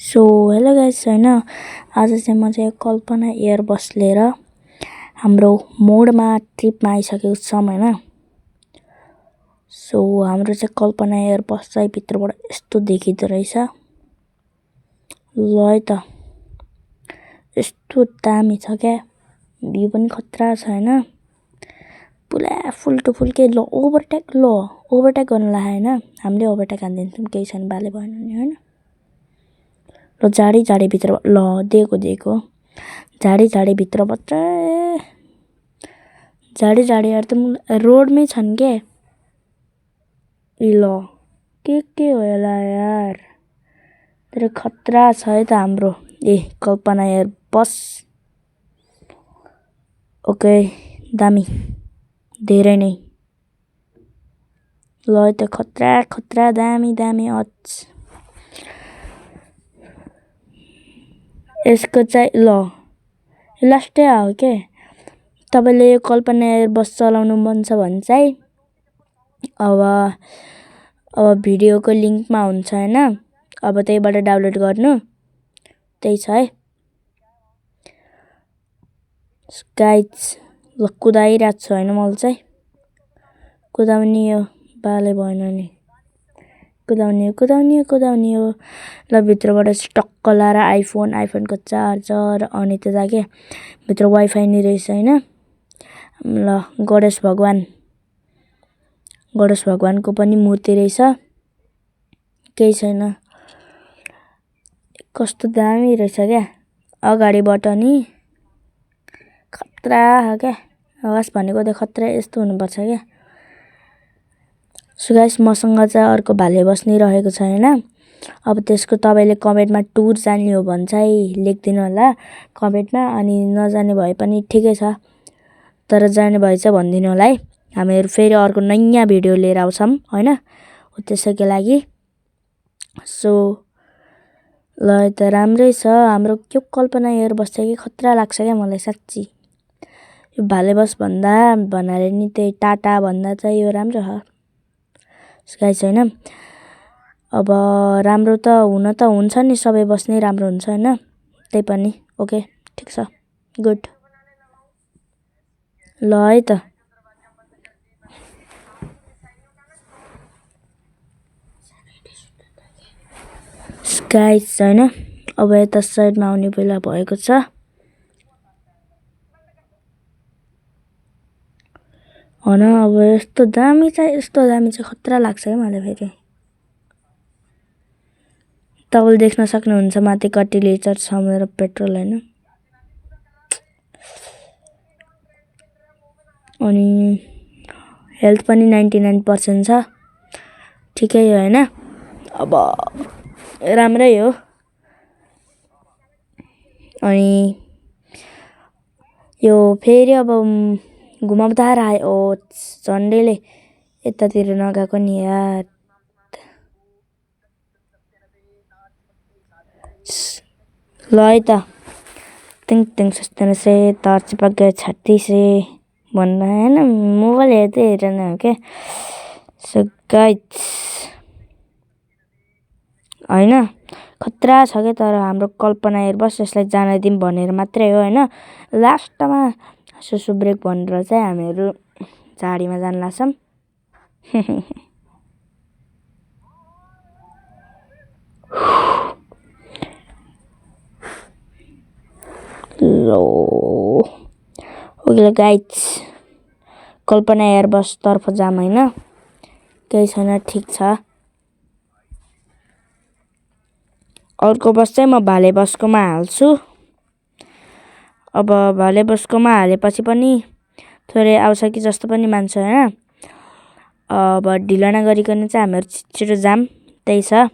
So hello guys हैन आज चाहिँ म चाहिँ कल्पना एयरबस लिएर हाम्रो मोडमा ट्रिपमा आइसकेको छौं हैन। सो हाम्रो चाहिँ कल्पना एयरबस चाहिँ भित्रबाट यस्तो देखिँदो रहेछ। ल है त यस्तो दामी छ क्या, भ्यू पनि खतरा छ हैन। पुरा फुल टु फुल के ओभरटेक गर्नलाई हैन, हामीले ओभरटेक हान्दिन्छौँ केही छैन, बाले भएन नि हैन। ल झाडी भित्र ल दिएको झाडी भित्रबाट झाडी एकदम रोडमै छन् के। ल के हो होला यार, तर खतरा छ है त हाम्रो कल्पना एयर बस। ओके दामी धेरै नै ल त खतरा दामी अच। यसको चाहिँ ल लास्टै हो के। तपाईले यो कल्पना एयर बस चलाउनु मन छ भने चाहिँ अब भिडियोको लिंकमा हुन्छ हैन, अब त्यहीबाट डाउनलोड गर्नु, त्यही छ है गाइज। ल कुदाइरहेको छु हैन, मैले चाहिँ कुदाउने यो बाले भएन नि, कुदाउने हो। ल भित्रबाट टक्क लाएर आइफोनको चार्जर अनि त्यता के भित्र वाइफाई नि रहेछ हैन। ल गणेश भगवानको पनि मूर्ति रहेछ, केही छैन, कस्तो दामी रहेछ क्या। अगाडिबाट नि खतरा हो क्या, आवाज भनेको त खतरा यस्तो हुनुपर्छ क्या। सो गाइस मसँग चाहिँ अर्को भाले बस्नी रहेको छ हैन। अब त्यसको तपाईले कमेन्टमा टुर जाने हो भने चाहिँ लेखिदिनु होला कमेन्टमा, अनि नजाने भए पनि ठिकै छ, तर जाने भए चाहिँ भनिदिनु होला है। हामीहरु फेरि अर्को नयाँ भिडियो लिएर आउँछौं हैन, हो त्यसैको लागि। सो ल त राम्रै छ हाम्रो त्यो कल्पना एयर बस चाहिँ खतरा लाग्छ क्या मलाई साच्ची। यो भाले बस भन्दा भन्नाले नि त्यही टाटा भन्दा चाहिँ यो राम्रो हो गाइस हैन। अब राम्रो त हुन त हुन्छ नि, सबै बस नै राम्रो हुन्छ हैन, त्यही पनि ओके ठीक छ, गुड ल है त। गाइस हैन अब यता साइडमा आउने बेला भएको छ। हैन अब यस्तो दामी चाहिँ खतरा लाग्छ है मलाई फेरि। तपाईले देख्न सक्नुहुन्छ माथि कति लिटर छ मेरो पेट्रोल हैन। अनि हेल्थ पनि 99% छ, ठिकै हो हैन। अब राम्रै हो। अनि यो फेरि अब घुमाउँदा आयो झन्डेले यतातिर नगएको नि यार। ल है त तिङ सस्तन से टर्च पक्के छत्ती से भन्दा हैन, मोबाइल हेरेन हो के। सो गाइस हैन खतरा छ के, तर हाम्रो कल्पना एयर बस यसलाई जान दिम भनेर मात्रै हो हैन। लास्टमा सुसु ब्रेक भनेर चाहिँ हामीहरु झाडीमा जान लाग्छौं। ओके गाइस कल्पना एयर बस तर्फ जाम हैन, केही छैन ठीक छ। अर्को बस चाहिँ म भाले बसकोमा हाल्छु। अब भाले बसकोमा हालेपछि पनि थोरै आउँछ कि जस्तो पनि मान्छ हैन। अब ढिला नगरिकन चाहिँ हामीहरु छिटो जाम, त्यही छ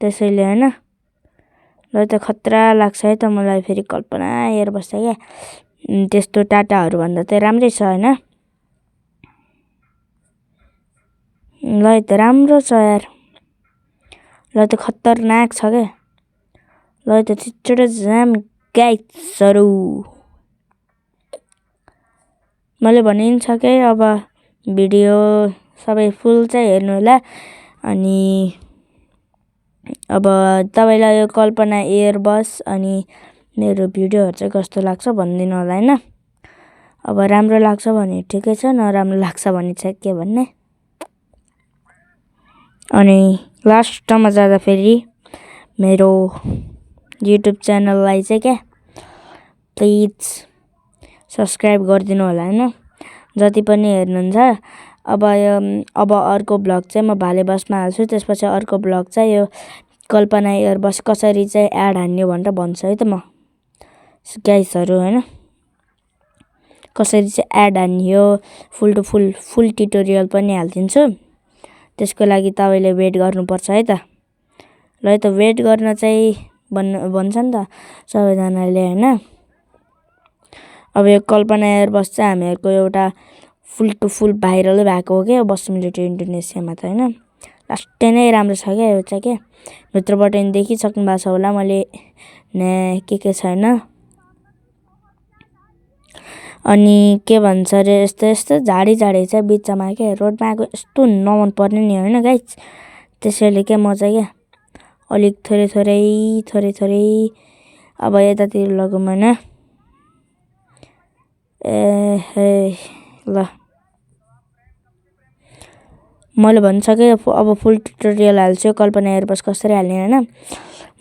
त्यसैले हैन। ल त खतरा लाग्छ है त मलाई फेरि कल्पना एयर बस क्या। त्यस्तो टाटाहरु भन्दा त राम्रै छ हैन। ल त राम्रो छ यार, ल त खतरनाक छ के। ल त छिटो जाम गाइसहरु, मैले भने नि छ के। अब भिडियो सबै फुल चाहिँ हेर्नु होला, अनि अब तपाईँलाई यो कल्पना एयरबस अनि मेरो भिडियोहरू चाहिँ कस्तो लाग्छ भनिदिनु होला हैन। अब राम्रो लाग्छ भने ठिकै छ, नराम्रो लाग्छ भने चाहिँ के भन्ने। अनि लास्टमा जाँदा फेरि मेरो युट्युब च्यानललाई चाहिँ क्या प्लिज सब्स्क्राइब गरिदिनु होला हैन, जति पनि हेर्नुहुन्छ। अब अर्को ब्लग चाहिँ म भाले बसमा हाल्छु, त्यसपछि अर्को ब्लग चाहिँ यो कल्पना एयरबस कसरी चाहिँ एड हान्यो भनेर भन्छु है त म गाइसहरु हैन। कसरी चाहिँ एड हान्यो फुल टु फुल ट्युटोरियल पनि हाल्दिन्छु। त्यसको लागि तपाईले वेट गर्नुपर्छ है त। ल है त वेट गर्न चाहिँ भन्छ नि त सबैजनाले हैन। अब यो कल्पना एयरबस चाहिँ हामीहरुको एउटा फुल टु फुल भाइरल भएको हो के बस सिमुलेटर इन्डोनेसियामा त हैन। लास्टै नै राम्रो छ क्या यो चाहिँ के, भित्रबाट नि देखिसक्नु भएको छ होला मैले के छैन। अनि के भन्छ रे यस्तो झाडी चाहिँ बिचमा के रोडमा आएको यस्तो नमन पर्ने नि हैन गाइस। त्यसैले के म चाहिँ क्या अलिक थोरै अब यतातिर लगौँ हैन। ल मैले भनिसकेँ अब फुल ट्युटोरियल हाल्छु कल्पना एयरबस कसरी हाल्ने हैन।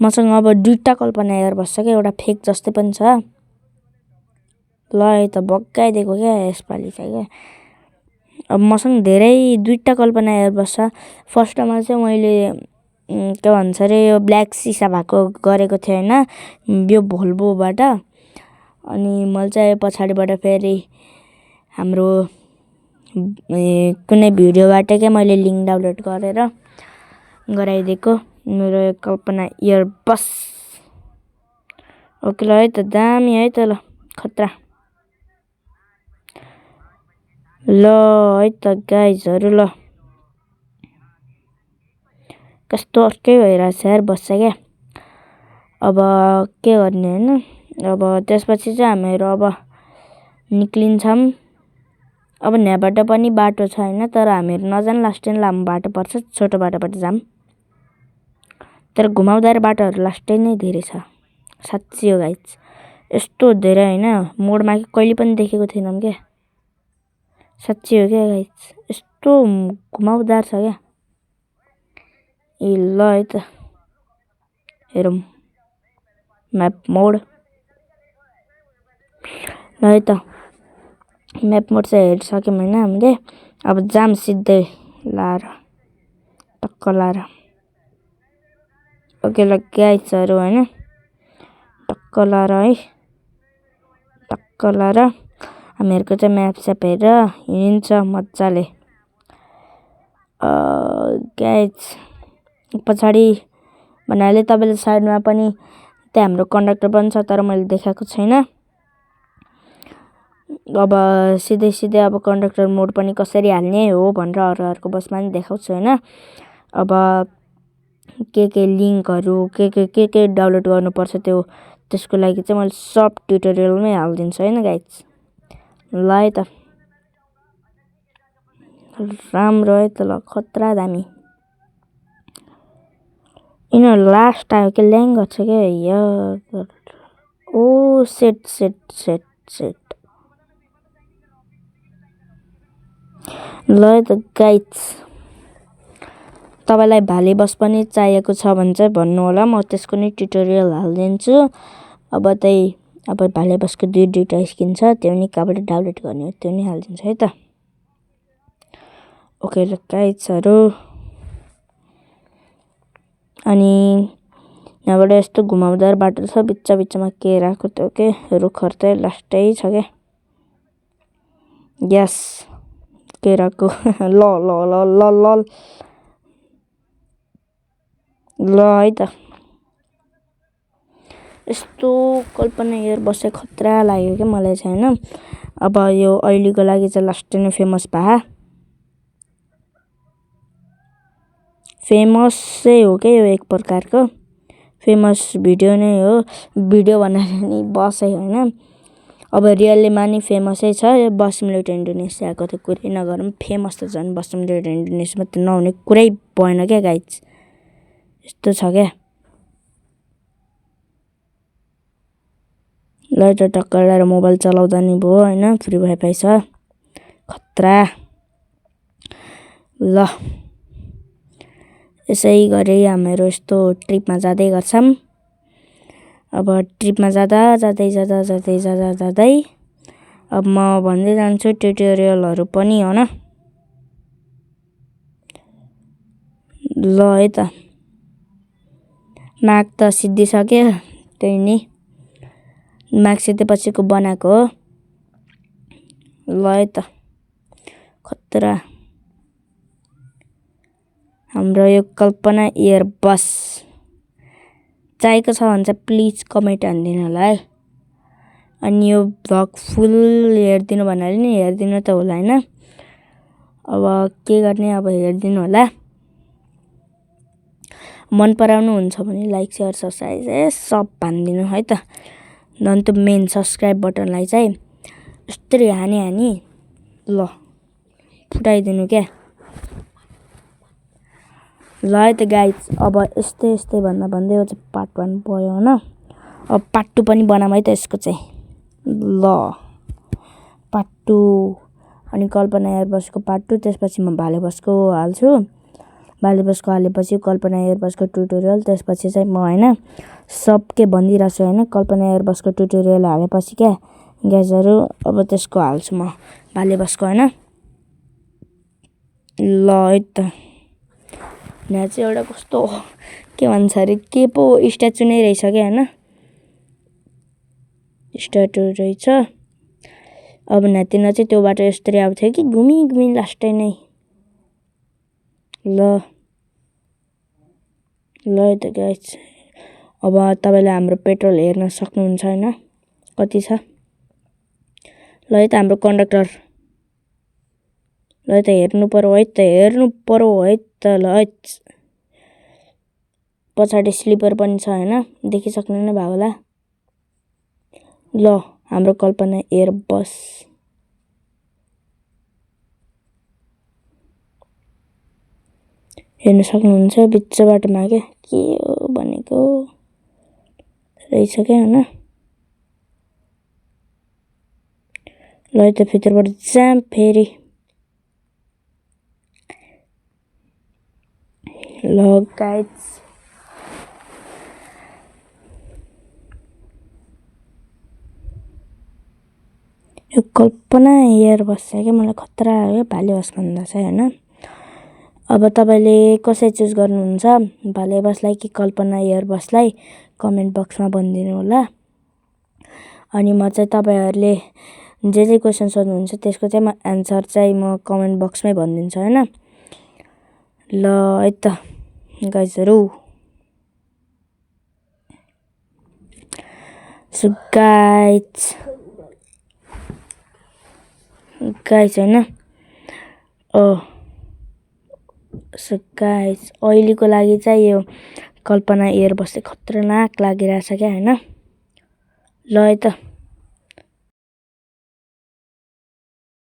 मसँग अब दुईटा कल्पना एयरबस छ के, एउटा फेक जस्तै पनि छ। ल है त बग्गाइदिएको क्या यसपालि चाहिँ क्या। अब मसँग दुईटा कल्पना एयरबस छ। फर्स्टमा चाहिँ मैले के भन्छ रे यो ब्ल्याक सिसा भएको गरेको थिएँ हैन यो भोल्भोबाट। अनि मैले चाहिँ पछाडिबाट फेरि हाम्रो कुनै भिडियोबाट के मैले लिंक डाउनलोड गरेर गराइदिएको मेरो कल्पना एयरबस। ओके ल है त दामी है त ल खतरा। ल है त गाइजहरु ल कस्तो अर्कै भइरहेछ यार बस्छ क्या। अब के गर्ने हैन। अब त्यसपछि चाहिँ हामीहरु अब निक्लिन्छौं। अब यहाँबाट पनि बाटो छ हैन, तर हामीहरु नजान लास्टै लामो बाटो पर्छ, छोटो बाटोबाट जाम। तर घुमाउदार बाटोहरु लास्टै नै धेरै छ साच्चै हो गाइज। यस्तो धेरै हैन मोडमा कहिले पनि देखेको थिएनम के, साच्चै हो क्या गाइज। यस्तो घुमाउदार छ क्या। ए ल है त हेरौँ म्याप मोड। ल है त म्याप मोड चाहिँ हेरिसक्यौँ हैन हामीले। अब जाम सिधै लाएर टक्क लाएर। ओके ल गाइजहरु हैन टक्क लाएर है, टक्क लाएर हामीहरुको चाहिँ म्याप स्याप हेरेर हिँड्छ मज्जाले। गाइज पछाडि भन्नाले तपाईले साइडमा पनि त्यहाँ हाम्रो कन्डक्टर पनि छ, तर मैले देखाएको छैन। अब सिधै अब कन्डक्टर मोड पनि कसरी हाल्ने हो भनेर अर्को बसमा नि देखाउँछु हैन। अब के लिंकहरु के डाउनलोड गर्नुपर्छ त्यसको लागि चाहिँ मैले सब ट्युटोरियलमै हाल्दिन्छु हैन गाइज। ल है त राम्रो है त ल खतरा दामी। यिनीहरु लास्ट आयो के ल्याङ गर्छ के यार। ओ सेट ल है त गाइज तपाईलाई भाले बस पनि चाहिएको छ भने चाहिँ भन्नु होला, म त्यसको नि ट्युटोरियल हाल्दिन्छु। अब भाले बसको दुईटा स्किन छ, त्यो नि कहाँबाट डाउनलोड गर्ने हो त्यो नि हाल्दिन्छु है त। ओके ल गाइजहरु अनि यहाँबाट यस्तो घुमाउदार बाटो छ, बिचमा केराको त्यो के रुखहरु चाहिँ लास्टै छ के। यस केराको ल है त यस्तो कल्पना एयरबस चाहिँ खतरा लाग्यो के मलाई चाहिँ हैन। अब यो अहिलेको लागि चाहिँ लास्टै नै फेमस चाहिँ हो के यो एक प्रकारको फेमस भिडियो नै हो। भिडियो भन्नाले नि बसै हैन। अब रियलीमा नि फेमसै छ यो बस सिमुलेटर इन्डोनेसियाको त कुरै नगरौँ, फेमस त झन् बस सिमुलेटर इन्डोनेसियामा त नहुने कुरै भएन क्या गाइज। यस्तो छ क्या। ल त टक्क लगाएर मोबाइल चलाउँदा नि भयो होइन, फ्री वाइफाई छ, खतरा। ल यसै गरी हामीहरू यस्तो ट्रिपमा जाँदै गर्छौँ। अब ट्रिपमा जाँदै अब म भन्दै जान्छु ट्युटोरियलहरू पनि हो न। ल है त माग त सिद्धिसक्यो, त्यही नि माग सिद्धेपछिको बनाएको हो। ल है त खतरा। हाम्रो यो कल्पना एयरबस चाहिएको छ भने चाहिँ प्लिज कमेन्ट हानिदिनु होला है। अनि यो भ्लग फुल हेरिदिनु भन्नाले नि हेरिदिनु त होला होइन। अब के गर्ने, अब हेरिदिनु होला। मन पराउनु हुन्छ भने लाइक सेयर सब्सक्राइब सब हानिदिनु है त। झन् त्यो मेन सब्सक्राइब बटनलाई चाहिँ यस्तरी हानी ल फुटाइदिनु क्या। ल है त गाइज, अब यस्तै भन्दै यो चाहिँ पार्ट 1 भयो होइन। अब पार्ट 2 पनि बनाऊँ है त यसको चाहिँ। ल पार्ट 2 अनि कल्पना एयरबसको पार्ट 2, त्यसपछि म भाले बसको हाल्छु। भाले बसको हालेपछि कल्पना एयरबसको ट्युटोरियल, त्यसपछि चाहिँ म होइन सबके भनिदिइरहेको छु होइन। कल्पना एयरबसको ट्युटोरियल हालेपछि क्या गाइजहरू अब त्यसको हाल्छु म भाले बसको होइन। ल है त यहाँ चाहिँ एउटा कस्तो के भन्छ अरे, के पो स्ट्याचु नै रहेछ क्या होइन, स्ट्याचु रहेछ। अब नातिन चाहिँ त्यो बाटो यस्तरी आउँथ्यो कि घुमी लास्टै नै। ल है त गाइज, अब तपाईँले हाम्रो पेट्रोल हेर्न सक्नुहुन्छ होइन कति छ। ल है त हाम्रो कन्डक्टर, ल है त हेर्नु पर्यो है त ल है। पछाडि स्लिपर पनि छ होइन, देखिसक्नु नै भएको होला। ल हाम्रो कल्पना एयरबस हेर्न सक्नुहुन्छ बिच बाटोमा क्या के हो भनेको रहेछ क्या होइन। ल है त भित्रबाट जाम फेरि। ल गाइज यो कल्पना एयरबस छ क्या, मलाई खतरा लाग्यो भाले बस भन्दा चाहिँ होइन। अब तपाईँले कसै चुज गर्नुहुन्छ, भाले बसलाई कि कल्पना एयरबसलाई कमेन्ट बक्समा भनिदिनु होला। अनि म चाहिँ तपाईँहरूले जे क्वेसन सोध्नुहुन्छ त्यसको चाहिँ म एन्सर चाहिँ म कमेन्ट बक्समै भनिदिन्छु होइन। ल है त गाइजहरू, सो गाइज होइन। सो गाइज अहिलेको लागि चाहिँ यो कल्पना एयरबस चाहिँ खतरनाक लागिरहेछ क्या होइन। ल है त